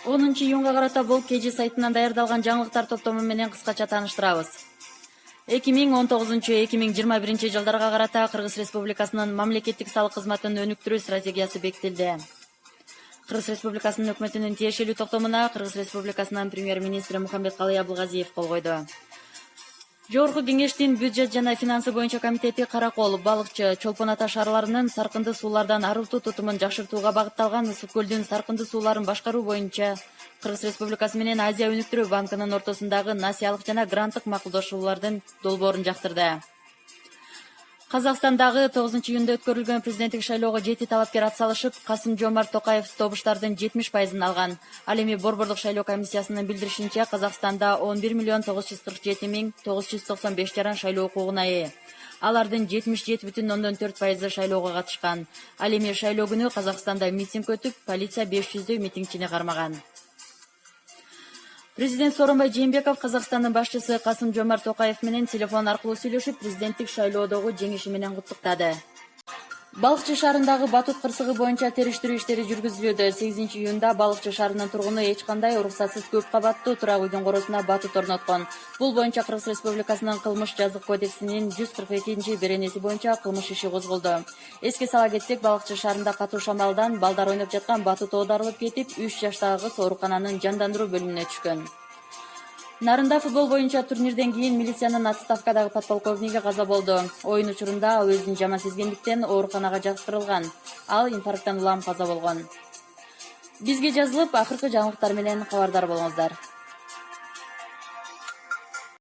10-июнга карата Волк KG сайтынан даярдалган жаңылыктар топтому менен кыскача тааныштырабыз. 2019-2021 жылдарга карата Кыргыз Республикасынын мамлекеттик салык кызматын өнүктүрүү стратегиясы бекитилди. Кыргыз Республикасынын өкмөтүнүн тиешелүү токтомуна Кыргыз Республикасынын премьер-министри Мухаммедкалый Абылгазиев кол койду. Жогорку кеңештин бюджет жана финансы боюнча комитети Каракол, Балыкчы, Чолпон Ата шаарларынын саркынды суулардан арылтуу тутумун жакшыртууга багытталган Ысык көлдүн саркынды сууларын башкаруу боюнча Кыргыз Республикасы менен Азия өнүктүрүү банкынын ортосундагы насиялык жана гранттык макулдашуулардын долбоорун жактырды. Казакстандагы 9-июнда өткөрүлгөн президенттик шайлоого 7 талапкер атсалышып, Касым-Жомарт Токаев добуштардын 70% алган. Ал эми Борбордук шайлоо комиссиясынын билдиришинче, Казакстанда 11.947.995 жаран шайлоо укугуна ээ. Алардын 77,4% шайлоого катышкан. Ал эми шайлоо күнү Казакстанда митинг өтүп, полиция 500 митингчини кармаган. Президент Сооронбай Жээнбеков Казакстандын башчысы Касым-Жомарт Токаев менен телефон аркылуу сүйлөшүп, президенттик шайлоодогу жеңиши менен куттуктады. Балыкчы шаарындагы батут кырсыгы боюнча териштирүү иштери жүргүзүлүүдө. 8-июнда Балыкчы шаарынын тургуну эч кандай уруксатсыз көп кабаттуу турак үйдүн коросуна батут орноткон. Бул боюнча Кыргыз Республикасынын кылмыш жазык кодексинин 142-беренеси боюнча кылмыш иши козголду. Эске сала кетсек, Балыкчы шаарында катуу шамалдан балдар ойноп жаткан батут оодарылып кетип, 3 жаштагы кыз оорукананын жандандыруу бөлүмүнө түшкөн. Нарында футбол боюнча турнирден кийин милициянын отставкадагы подполковниги каза болду. Оюн учурунда ал өзүн жаман сезгендиктен ооруканага жаткырылган. Ал инфаркттан улам каза болгон. Бизге жазылып, акыркы жаңылыктар менен кабардар болуңуздар.